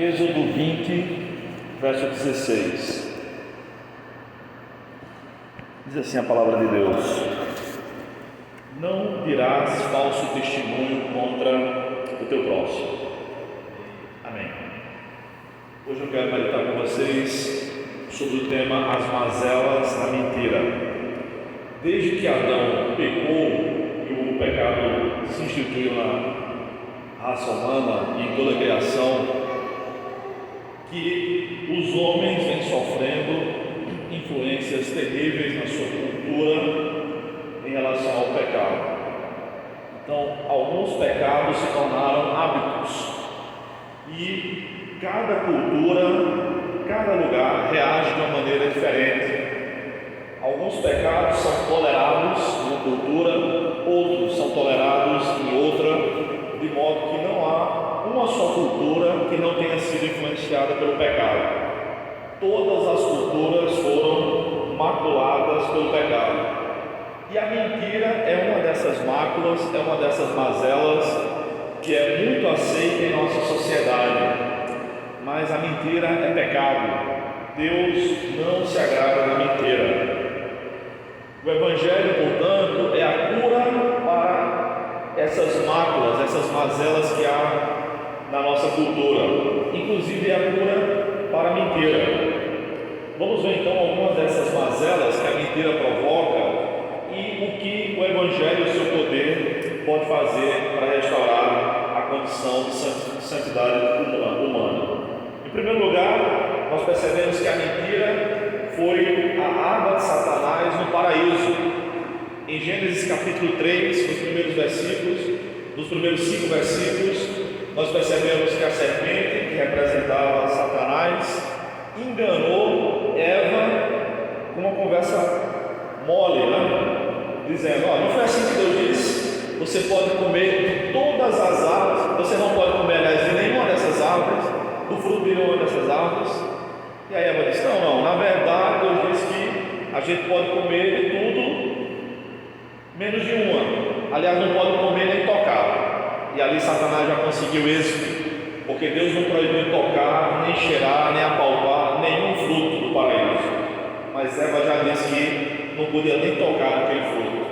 Êxodo 20, verso 16. Diz assim a palavra de Deus: não dirás falso testemunho contra o teu próximo. Amém. Hoje eu quero meditar com vocês sobre o tema as mazelas da mentira. Desde que Adão pecou e o pecado se instituiu na raça humana e em toda a criação, que os homens vêm sofrendo influências terríveis na sua cultura em relação ao pecado. Então, alguns pecados se tornaram hábitos e cada cultura, cada lugar reage de uma maneira diferente. Alguns pecados são tolerados em uma cultura, outros são tolerados em outra, de modo que não há uma só cultura que não tenha sido influenciada pelo pecado. Todas as culturas foram maculadas pelo pecado. E a mentira é uma dessas máculas, é uma dessas mazelas que é muito aceita em nossa sociedade. Mas a mentira é pecado. Deus não se agrada na mentira. O Evangelho, portanto, é a cura para essas máculas, essas mazelas que há na nossa cultura, inclusive é a cura para a mentira. Vamos ver então algumas dessas mazelas que a mentira provoca e o que o Evangelho e o seu poder pode fazer para restaurar a condição de santidade humana. Em primeiro lugar, nós percebemos que a mentira foi a arma de Satanás no paraíso. Em Gênesis capítulo 3, nos primeiros versículos, nos primeiros 5 versículos, nós percebemos que a serpente, que representava Satanás, enganou Eva com uma conversa mole, dizendo: não foi assim que Deus disse, você pode comer de todas as árvores, você não pode comer, aliás, de nenhuma dessas árvores, do fruto de nenhuma dessas árvores. E aí Eva disse: não, na verdade Deus disse que a gente pode comer de tudo, menos de uma, aliás, não pode comer nem tocar. E ali Satanás já conseguiu êxito, porque Deus não proibiu tocar, nem cheirar, nem apalpar nenhum fruto do paraíso. Mas Eva já disse que não podia nem tocar aquele fruto.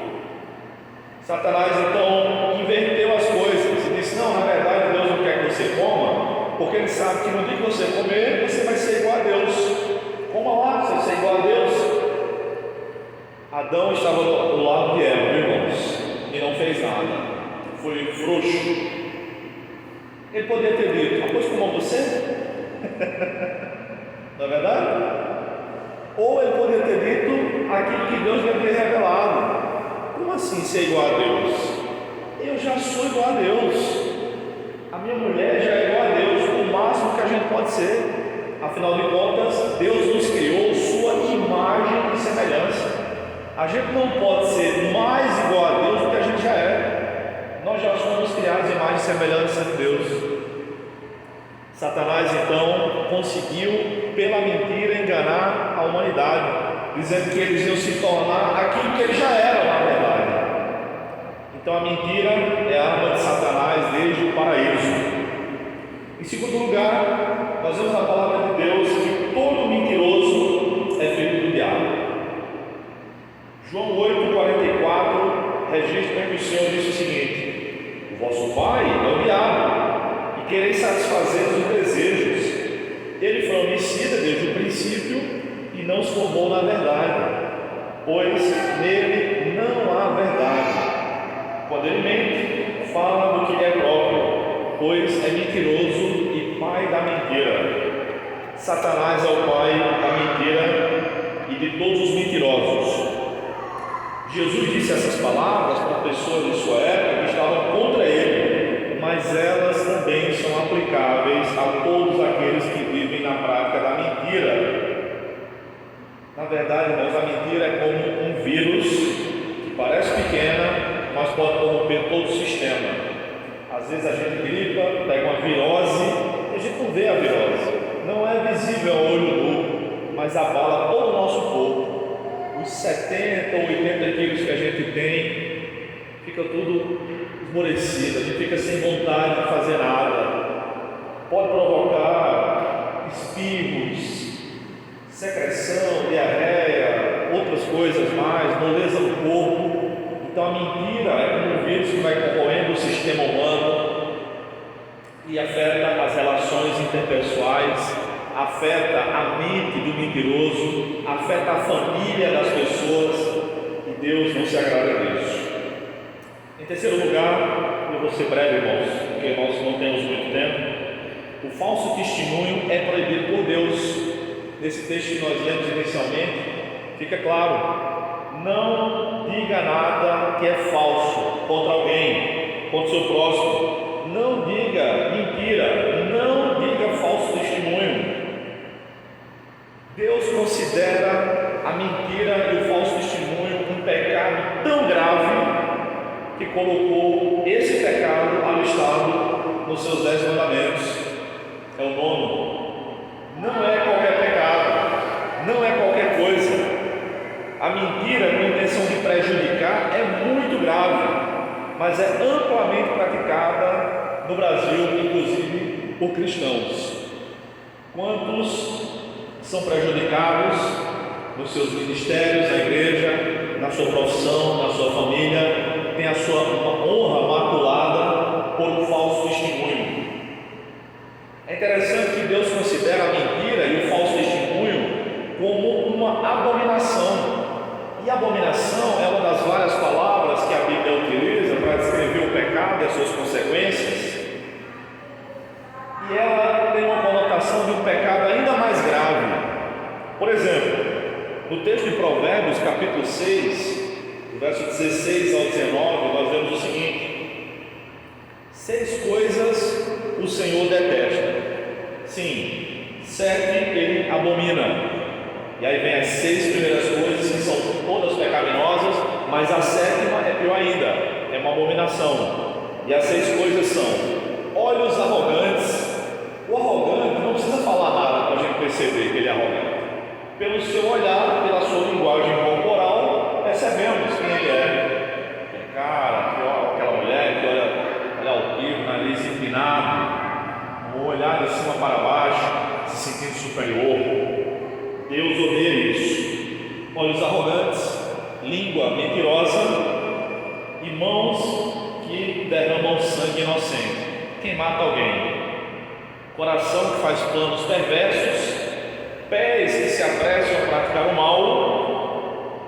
Satanás então inverteu as coisas e disse: não, na verdade Deus não quer que você coma, porque Ele sabe que no dia que você comer, você vai ser igual a Deus. Coma lá, você vai ser igual a Deus. Adão estava do lado de Eva, irmãos, e não fez nada. Foi frouxo. Ele poderia ter dito: pois como você? Não é verdade? Ou ele poderia ter dito aquilo que Deus lhe havia revelado: como assim ser igual a Deus? Eu já sou igual a Deus. A minha mulher já é igual a Deus, o máximo que a gente pode ser. Afinal de contas, Deus nos criou sua imagem e semelhança. A gente não pode ser mais igual a Deus do que a gente já é. Nós já fomos criados em imagem e semelhança de Deus. Satanás então conseguiu pela mentira enganar a humanidade, dizendo que eles iam se tornar aquilo que eles já eram na verdade. Então a mentira é a arma de Satanás desde o paraíso. Em segundo lugar, nós vemos na palavra de Deus que todo mentiroso é filho do diabo. João 8,44 registra que o Senhor disse o seguinte: o vosso pai é o diabo, e quereis satisfazer os desejos. Ele foi homicida desde o princípio e não se formou na verdade, pois nele não há verdade. Quando ele mente, fala do que é próprio, pois é mentiroso e pai da mentira. Satanás é o pai da mentira e de todos os mentirosos. Jesus disse essas palavras para pessoas de sua época que estavam contra ele, mas elas também são aplicáveis a todos aqueles que vivem na prática da mentira. Na verdade, irmãos, a mentira é como um vírus que parece pequena, mas pode corromper todo o sistema. Às vezes a gente gripa, pega uma virose, e a gente não vê a virose, não é visível ao olho nu, mas abala todo o nosso corpo. Os 70 ou 80 quilos que a gente tem, fica tudo esmorecido, a gente fica sem vontade de fazer nada. Pode provocar Então a mentira é como um vírus que vai corroendo o sistema humano e afeta as relações interpessoais, afeta a mente do mentiroso, afeta a família das pessoas, e Deus não se agrada disso. Em terceiro lugar, eu vou ser breve, irmãos, porque nós não temos muito tempo. O falso testemunho é proibido por Deus. Nesse texto que nós lemos inicialmente, fica claro: não diga nada que é falso contra alguém, contra o seu próximo. Não diga mentira, não diga falso testemunho. Deus considera a mentira e o falso testemunho um pecado tão grave que colocou esse pecado alistado nos seus 10 mandamentos. É o 9. Não é qualquer pecado, não é qualquer coisa. A mentira com intenção de prejudicar é muito grave, mas é amplamente praticada no Brasil, inclusive por cristãos. Quantos são prejudicados nos seus ministérios, na igreja, na sua profissão, na sua família, tem a sua honra maculada por um falso testemunho? É interessante que Deus considera a mentira e o falso testemunho como uma abominação. E abominação é uma das várias palavras que a Bíblia utiliza para descrever o pecado e as suas consequências. E ela tem uma conotação de um pecado ainda mais grave. Por exemplo, no texto de Provérbios, capítulo 6, do verso 16 ao 19, nós vemos o seguinte: 6 coisas o Senhor detesta. Sim, 7 ele abomina. E aí vem as 6 primeiras coisas, que são todas pecaminosas, mas a 7ª é pior ainda, é uma abominação. E as 6 coisas são olhos arrogantes. O arrogante não precisa falar nada para a gente perceber que ele é arrogante. Pelo seu olhar, pela sua linguagem corporal, percebemos quem ele é. Aquele cara, que olha, aquela mulher que olha altivo, nariz inclinado, um olhar de cima para baixo, se sentindo superior. Deus odeia isso. Olhos arrogantes, língua mentirosa e mãos que derramam sangue inocente. Quem mata alguém? Coração que faz planos perversos, pés que se apressam a praticar o mal,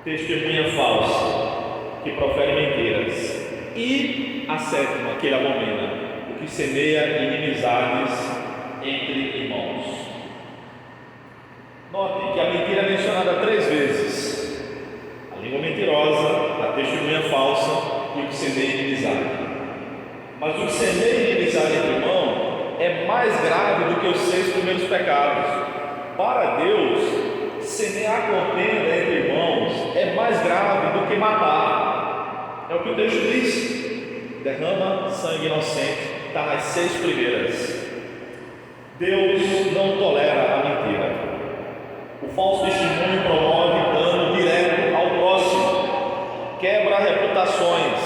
testemunha falsa, que profere mentiras. E a 7ª, que ele abomina, o que semeia inimizades entre irmãos. Note que a mentira é mencionada 3 vezes: a língua mentirosa, a testemunha falsa e o que semeia inimizade. Mas o que semeia inimizade entre irmãos é mais grave do que os 6 primeiros pecados. Para Deus, semear contenda entre irmãos é mais grave do que matar. É o que o texto diz: derrama sangue inocente. Está nas 6 primeiras. Deus não tolera a mentira. O falso testemunho promove dano direto ao próximo, quebra reputações,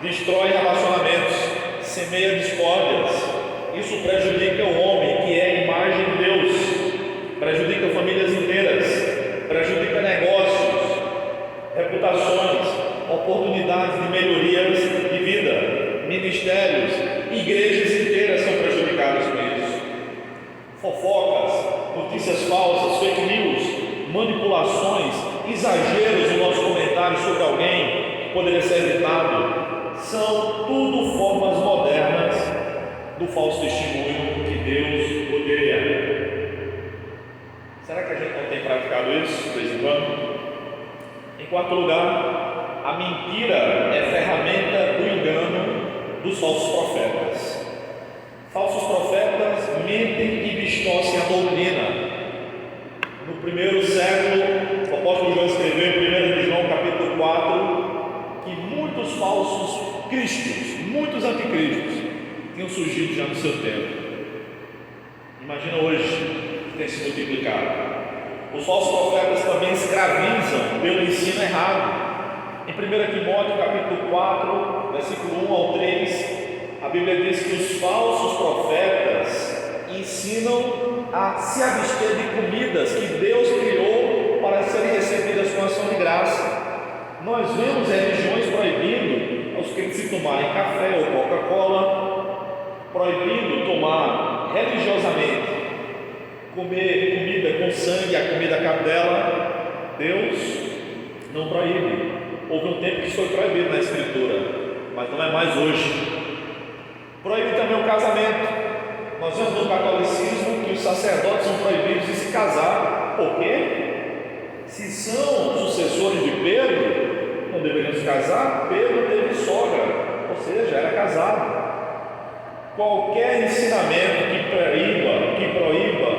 destrói relacionamentos, semeia discórdias. Isso prejudica o homem, que é a imagem de Deus, prejudica famílias inteiras, prejudica negócios, reputações, oportunidades de melhorias de vida, ministérios, igrejas inteiras são prejudicadas com isso. Fofocas, notícias falsas, fake news, manipulações, exageros em nossos comentários sobre alguém que poderia ser evitado, são tudo formas modernas do falso testemunho que Deus odeia. Será que a gente não tem praticado isso de vez em quando? Em quarto lugar, a mentira é ferramenta do engano dos falsos profetas. Falsos profetas mentem e distorcem a doutrina. No primeiro século, o apóstolo João escreveu em 1 João capítulo 4 que muitos falsos cristos, muitos anticristos tinham surgido já no seu tempo. Imagina hoje que tem se multiplicado. Os falsos profetas também escravizam pelo ensino errado. Em 1 Timóteo capítulo 4, versículo 1 ao 3, a Bíblia diz que os falsos profetas ensinam a se abster de comidas que Deus criou para serem recebidas com ação de graça. Nós vemos religiões proibindo aos crentes se tomarem café ou Coca-Cola, proibindo tomar religiosamente, comer comida com sangue, a comida cabdela. Deus não proíbe. Houve um tempo que isso foi proibido na Escritura, mas não é mais hoje. Proíbe também o casamento. Nós vemos no catolicismo que os sacerdotes são proibidos de se casar. Por quê? Se são sucessores de Pedro, não deveriam se casar. Pedro teve sogra, ou seja, era casado. Qualquer ensinamento que proíba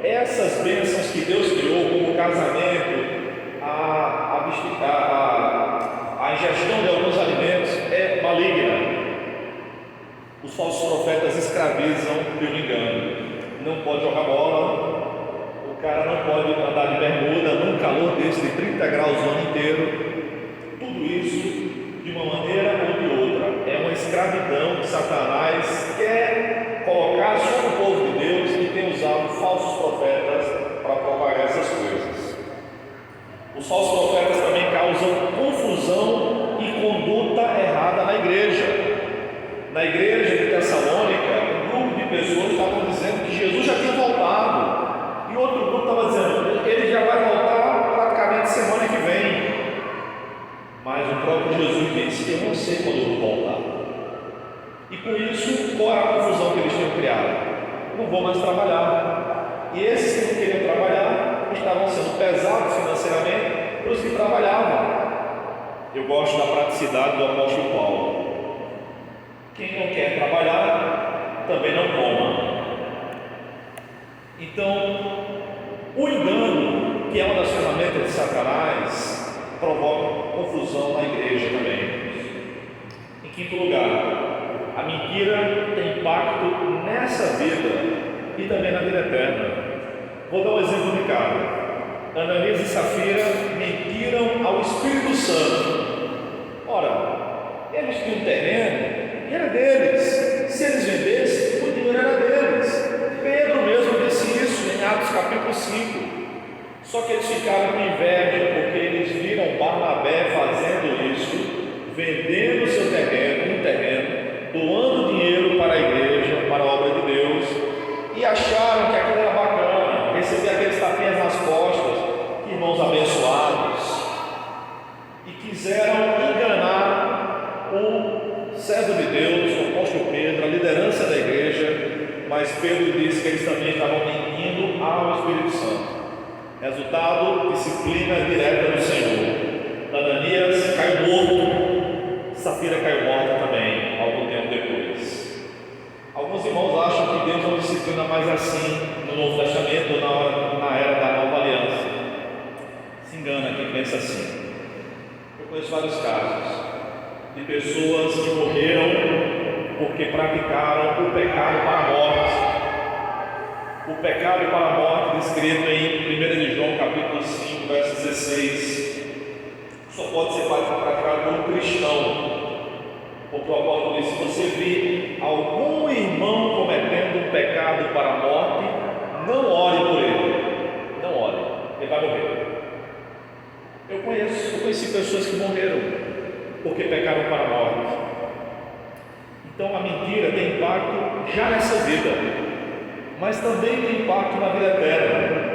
essas bênçãos que Deus criou, como o casamento, a ingestão de alguns alimentos, é maligna. Os falsos profetas escravizam pelo engano. Não pode jogar bola, o cara não pode andar de bermuda num calor desse de 30 graus o ano inteiro. Tudo isso, de uma maneira ou de outra, é uma escravidão que Satanás quer colocar sobre o povo de Deus, e tem usado falsos profetas para propagar essas coisas. Os falsos profetas também causam confusão e conduta errada na igreja. Na igreja de Tessalônica, um grupo de pessoas estavam dizendo que Jesus já tinha voltado, e outro grupo estava dizendo que ele já vai voltar praticamente semana que vem. Mas o próprio Jesus disse: eu não sei quando eu vou voltar. E com isso, qual era a confusão que eles tinham criado? Não vou mais trabalhar. E esses que não queriam trabalhar estavam sendo pesados financeiramente para os que trabalhavam. Eu gosto da praticidade do apóstolo Paulo. Quem não quer trabalhar, também não coma. Então, o engano, que é uma das ferramentas de Satanás, provoca confusão na igreja também. Em quinto lugar, a mentira tem impacto nessa vida e também na vida eterna. Vou dar um exemplo de cada. Ananias e Safira mentiram ao Espírito Santo. Ora, eles tinham um terreno e era deles. Se eles vendessem, o dinheiro era deles. Pedro mesmo disse isso em Atos capítulo 5. Só que eles ficaram com inveja, porque eles viram Barnabé fazendo isso, vendendo seu terreno, doando dinheiro para a igreja, para a obra de Deus, e acharam que aquilo era bacana, receber aqueles tapinhas nas costas, irmãos abençoados, e quiseram enganar o servo de Deus, o apóstolo Pedro, a liderança da igreja. Mas Pedro disse que eles também estavam mentindo ao Espírito Santo. Resultado: disciplina direta do Senhor. Ananias caiu morto, Safira caiu morta também, algum tempo depois. Alguns irmãos acham que Deus não disciplina mais assim no Novo Testamento ou na era da Nova Aliança. Se engana quem pensa assim. Eu conheço vários casos de pessoas que morreram porque praticaram o pecado para a morte. O pecado para a morte, descrito em 1 de João capítulo 5, verso 16, só pode ser praticado por um cristão. Porque o apóstolo diz: se você vir algum irmão cometendo um pecado para a morte, não ore por ele. Não ore, ele vai morrer. Eu conheci pessoas que morreram porque pecaram para a morte. Então a mentira tem impacto já nessa vida, mas também tem impacto na vida eterna.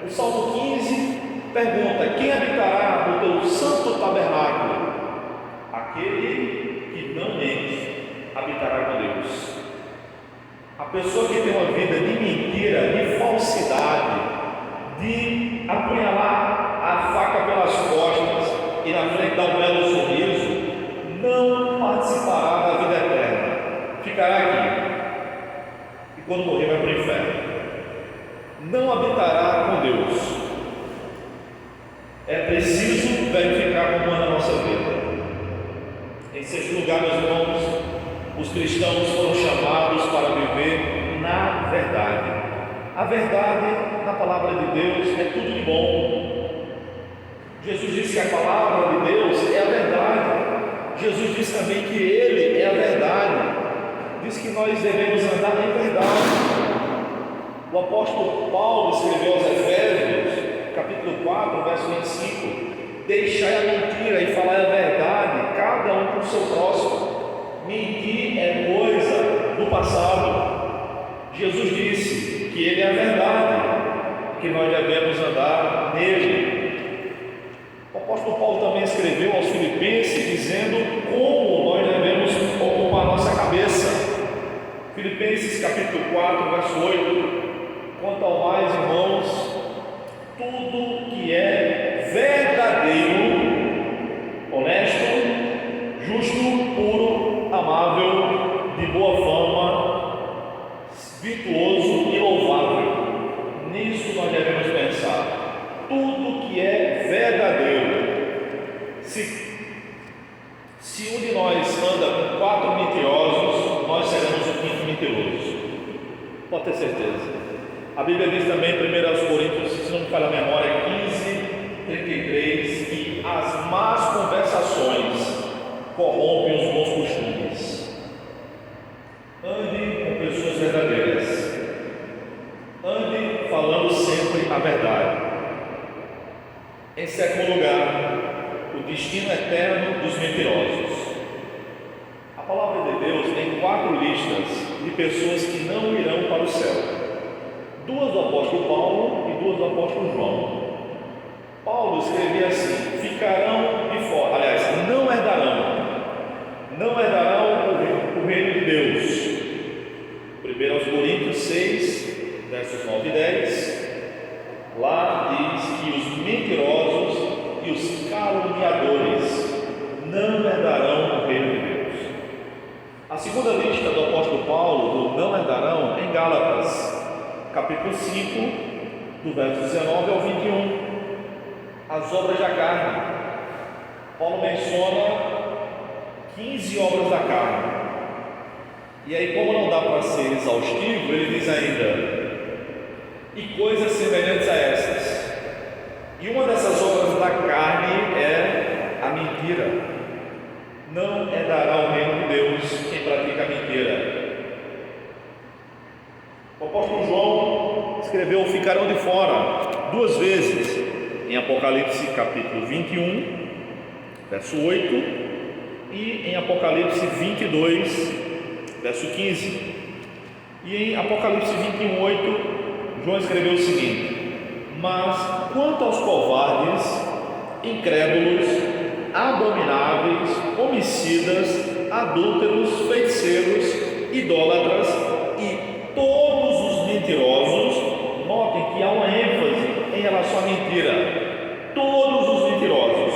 O Salmo 15 pergunta: quem habitará no teu santo tabernáculo? Aquele que não mente habitará com Deus. A pessoa que tem uma vida de mentira, de falsidade, de apunhalar a faca pelas costas e na frente dar um belo sorriso, não participará da vida eterna. Ficará aqui e quando morrer vai para o inferno. Não habitará com Deus. É preciso verificar como anda a nossa vida. Em sexto lugar, meus irmãos, os cristãos foram chamados para viver na verdade. A verdade, na palavra de Deus, é tudo de bom. Jesus disse que a palavra de Deus é a verdade. Jesus disse também que Ele é a verdade. Diz que nós devemos andar em verdade. O apóstolo Paulo escreveu aos Efésios, capítulo 4, verso 25: deixai a mentira e falai a verdade, cada um com o seu próximo. Mentir é coisa do passado. Jesus disse que Ele é a verdade, que nós devemos andar nele. O apóstolo Paulo também escreveu aos Filipenses dizendo como nós devemos ocupar nossa cabeça. Filipenses capítulo 4, verso 8: quanto ao mais, irmãos, tudo que é verdadeiro, honesto, justo, puro, amável, de boa fama, virtuoso e louvável, nisso nós devemos pensar. Tudo que é verdadeiro. Se um de nós anda com 4 mentirosos, nós seremos o 5º mentiroso, pode ter certeza. A Bíblia diz também em 1 Coríntios, se não me falha a memória, 15:33, que as más conversações corrompem os bons costumes. Ande com pessoas verdadeiras, ande falando sempre a verdade. Em sétimo lugar, o destino eterno dos mentirosos. A palavra de Deus tem 4 listas de pessoas que não irão para o céu. 2 do apóstolo Paulo e 2 do apóstolo João. Paulo escrevia assim: ficarão de fora, aliás, não herdarão o reino de Deus. 1 Coríntios 6, versos 9 e 10, lá diz que os mentirosos e os caluniadores não herdarão o reino de Deus. A segunda lista do apóstolo Paulo do não herdarão em Gálatas, capítulo 5, do verso 19 ao 21, as obras da carne. Paulo menciona 15 obras da carne. E aí, como não dá para ser exaustivo, ele diz ainda: e coisas semelhantes a essas. E uma dessas obras da carne é a mentira. Não herdará o reino de Deus quem pratica a mentira. O apóstolo João escreveu: ficarão de fora 2 vezes, em Apocalipse capítulo 21, verso 8, e em Apocalipse 22, verso 15. E em Apocalipse 21, 8, João escreveu o seguinte: mas quanto aos covardes, incrédulos, abomináveis, homicidas, adúlteros, feiticeiros, idólatras e todos os mentirosos, notem que há uma ênfase em relação à mentira, todos os mentirosos,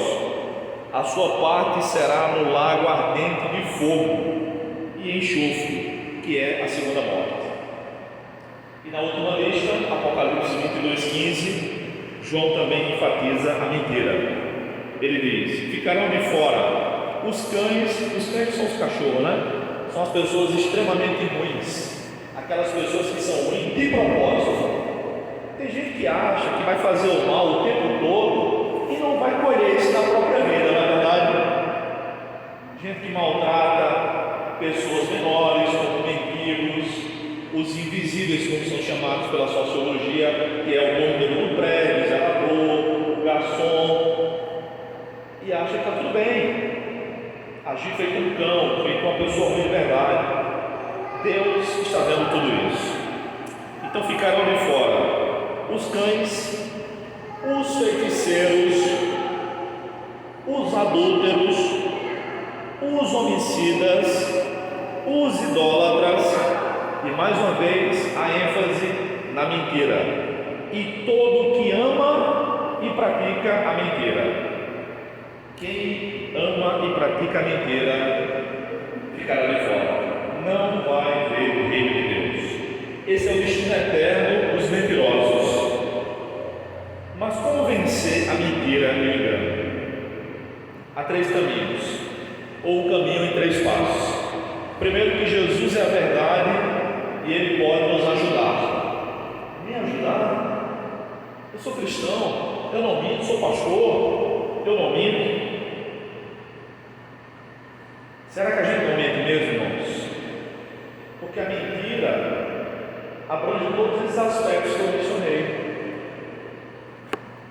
a sua parte será no lago ardente de fogo e enxofre, que é a segunda morte. E na última lista, Apocalipse 22:15, João também enfatiza a mentira. Ele diz: ficarão de fora os cães são os cachorros, né? São as pessoas extremamente ruins, aquelas pessoas que são ruins de propósito. Tem gente que acha que vai fazer o mal o tempo todo e não vai colher isso na própria vida, não é verdade? Gente que maltrata pessoas menores, como mendigos, os invisíveis, como são chamados pela sociologia, que é o dono do prédio, zelador, o garçom, e acha que está tudo bem, agir feito um cão, feito uma pessoa ruim de verdade. Deus está vendo tudo isso. Então ficaram de fora os cães, os feiticeiros, os adúlteros, os homicidas, os idólatras, e mais uma vez a ênfase na mentira, e todo que ama e pratica a mentira. Quem ama e pratica a mentira ficará de fora, não vai ver o reino de Deus. Esse é o destino eterno dos mentirosos. Mas como vencer a mentira e o engano? Há 3 caminhos, ou o caminho em 3 passos. Primeiro, que Jesus é a verdade e Ele pode nos ajudar. Me ajudar? Eu sou cristão, eu não minto, sou pastor, eu não minto. Será que a gente não mente mesmo, irmãos? Porque a mentira abrange todos esses aspectos que eu mencionei.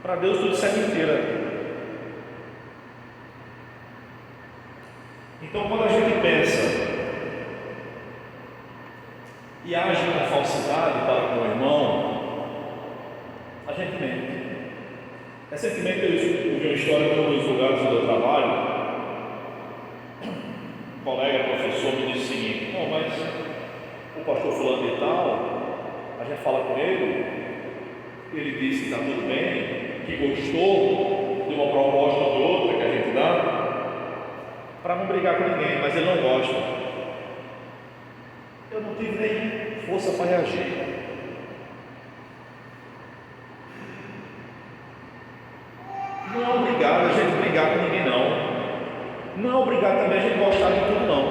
Para Deus tudo isso é mentira. Então, quando a gente pensa e age com falsidade para com o irmão, a gente mente. Recentemente eu ouvi uma história de um dos lugares onde eu trabalho. Um colega professor me disse o seguinte: não, mas o pastor fulano e tal, a gente fala com ele disse que está tudo bem, que gostou de uma proposta ou de outra que a gente dá, para não brigar com ninguém, mas ele não gosta. Eu não tive nem força para reagir. Não é obrigado a gente brigar com ninguém, não. Não é obrigado também a gente gostar de tudo, não.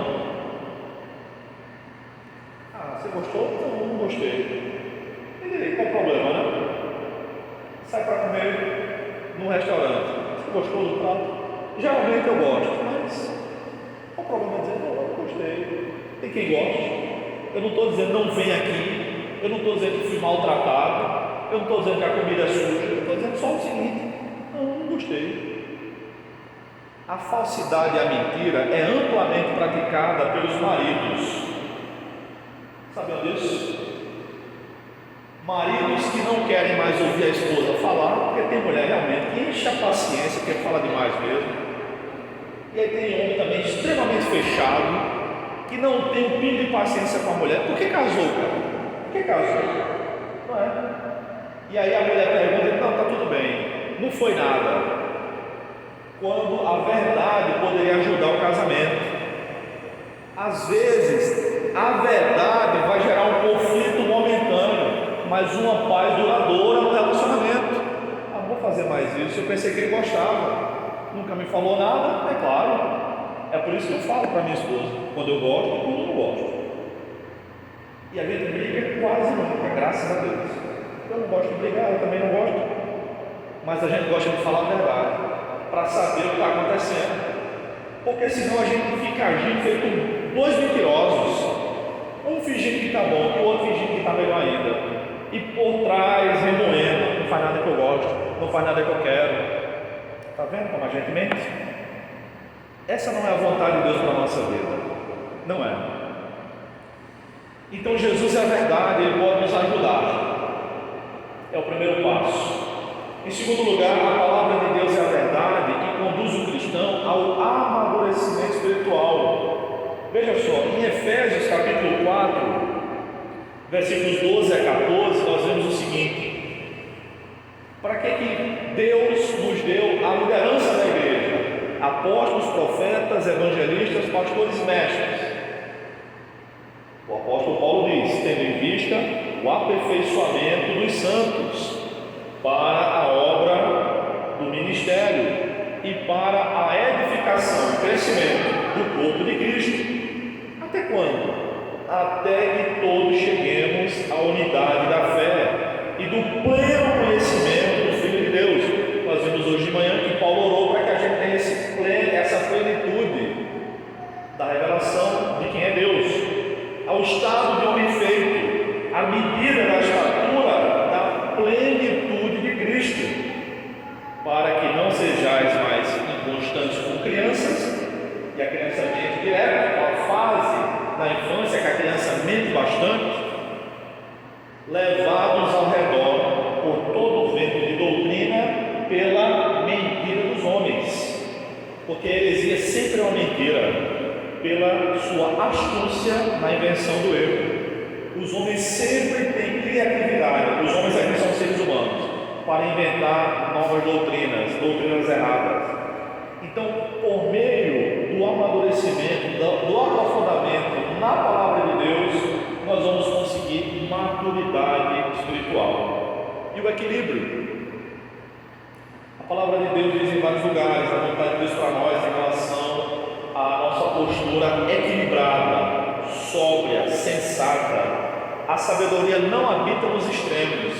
Ah, você gostou? Então, não gostei. E aí, qual o problema, né? Sai para comer num restaurante. Você gostou do prato? Geralmente eu gosto, mas qual o problema dizer, não, eu gostei. Tem quem goste. Eu não estou dizendo não vem aqui. Eu não estou dizendo que fui maltratado. Eu não estou dizendo que a comida é suja. Eu estou dizendo só o seguinte: não gostei. A falsidade e a mentira é amplamente praticada pelos maridos. Sabiam disso? Maridos que não querem mais ouvir a esposa falar, porque tem mulher realmente que enche a paciência, que fala demais mesmo. E aí tem homem também extremamente fechado, que não tem um pingo de paciência com a mulher. Por que casou, cara? Por que casou? Não é? E aí a mulher pergunta: não, está tudo bem, não foi nada. Quando a verdade poderia ajudar o casamento. Às vezes, a verdade vai gerar um conflito momentâneo, mas uma paz duradoura no relacionamento. Ah, não vou fazer mais isso. Eu pensei que ele gostava, nunca me falou nada. É claro, é por isso que eu falo para minha esposa, quando eu gosto e quando eu não gosto. E a gente briga quase nunca, graças a Deus. Eu não gosto de brigar, eu também não gosto, mas a gente gosta de falar a verdade, para saber o que está acontecendo, porque senão a gente fica agindo feito dois mentirosos, um fingindo que está bom e o outro fingindo que está melhor ainda, e por trás remoendo: não faz nada que eu gosto, não faz nada que eu quero. Está vendo como a gente mente? Essa não é a vontade de Deus para a nossa vida, não é. Então Jesus é a verdade, Ele pode nos ajudar, é o primeiro passo. Em segundo lugar, a palavra de Deus é a verdade e conduz o cristão ao amadurecimento espiritual. Veja só, em Efésios capítulo 4, versículos 12 a 14, nós vemos o seguinte: para que Deus nos deu a liderança da igreja? Apóstolos, profetas, evangelistas, pastores e mestres. O apóstolo Paulo diz: tendo em vista o aperfeiçoamento dos santos, para a obra do ministério e para a edificação e crescimento do corpo de Cristo. Até quando? Até que todos cheguemos à unidade da fé e do pleno conhecimento do Filho de Deus. Nós vimos hoje de manhã que Paulo orou para que a gente tenha essa plenitude da revelação de quem é Deus, ao estado de homem feito, à medida da estatura da plenitude de Cristo, para que não sejais mais inconstantes como crianças, e a criança mente direto, a fase da infância que a criança mente bastante, levados ao redor por todo o vento de doutrina pela mentira dos homens, porque a heresia sempre é uma mentira, pela sua astúcia na invenção do erro. Os homens sempre têm criatividade, os homens aqui são seres humanos, para inventar novas doutrinas erradas. Então, por meio do amadurecimento, do aprofundamento na palavra de Deus, nós vamos conseguir maturidade espiritual e o equilíbrio. A palavra de Deus diz em vários lugares a vontade de Deus para nós em relação à nossa postura equilibrada, sóbria, sensata. A sabedoria não habita nos extremos,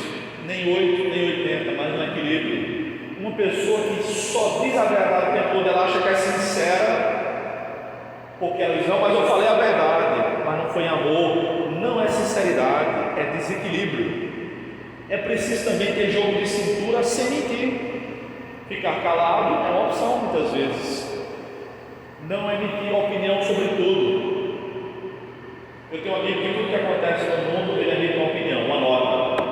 nem 8, nem 80, mas no equilíbrio. Uma pessoa que só diz a verdade o tempo todo, ela acha que é sincera, porque ela diz: não, mas eu falei a verdade, mas não foi em amor. Não é sinceridade, é desequilíbrio. É preciso também ter jogo de cintura sem mentir. Ficar calado é uma opção muitas vezes, não emitir opinião sobre tudo. Eu tenho um amigo que tudo que acontece no mundo, ele emite uma opinião, uma nota.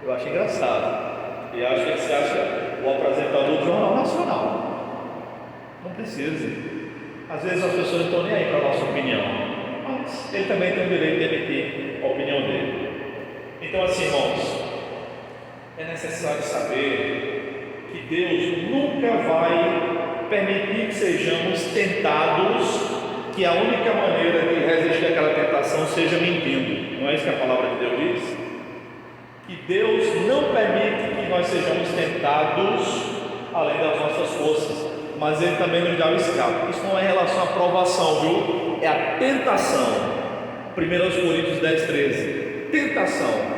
Eu acho engraçado. E acho que ele se acha o apresentador do Jornal Nacional. Não precisa. Às vezes as pessoas não estão nem aí para a nossa opinião, mas ele também tem o direito de emitir a opinião dele. Então, assim, irmãos, é necessário saber que Deus nunca vai permitir que sejamos tentados, que a única maneira de resistir àquela tentação seja mentindo. Não é isso que a palavra de Deus diz? Que Deus não permite que nós sejamos tentados além das nossas forças, mas Ele também nos dá o escape. Isso não é em relação à provação, viu? É a tentação. 1 Coríntios 10:13. Tentação.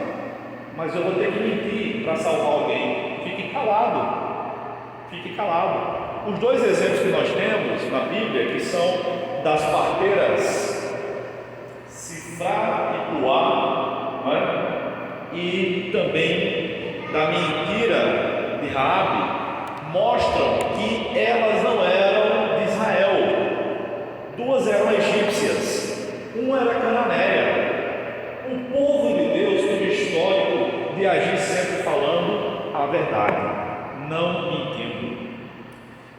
Mas eu vou ter que mentir para salvar alguém. Fique calado. Fique calado. Os dois exemplos que nós temos na Bíblia, que são das parteiras Sifrá e Puá, não é? E também da mentira de Raabe, mostram que elas não eram de Israel. Duas eram egípcias, uma era cananeia. O povo de Deus tem um histórico de agir sempre falando a verdade, não mentindo.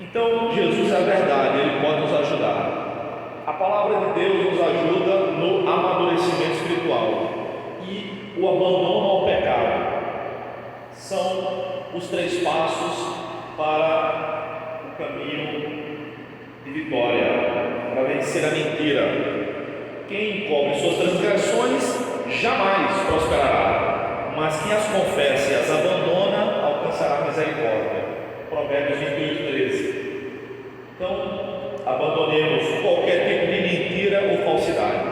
Então Jesus é a verdade, Ele pode nos ajudar. A palavra de Deus nos ajuda no amadurecimento espiritual e o abandono ao pecado. São os 3 passos para o caminho de vitória, para vencer a mentira. Quem encobre suas transgressões jamais prosperará, mas quem as confessa e as abandona alcançará misericórdia. Provérbios 28:13. Então, abandonemos qualquer tipo de mentira ou falsidade.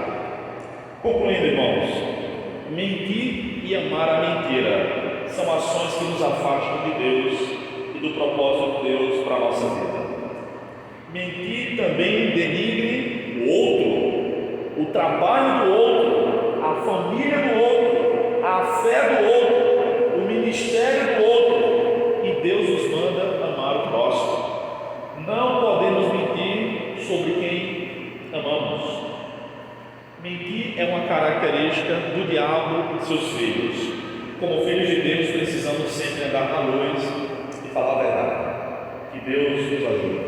Concluindo, irmãos, mentir e amar a mentira são ações que nos afastam de Deus e do propósito de Deus para a nossa vida. Mentir também denigre o outro, o trabalho do outro, a família do outro, a fé do outro, o ministério do outro, e Deus nos manda amar o próximo. Não podemos mentir sobre quem amamos. Mentir é uma característica do diabo e de seus filhos. Como filhos de Deus, precisamos sempre andar na luz e falar a verdade. Que Deus nos ajude.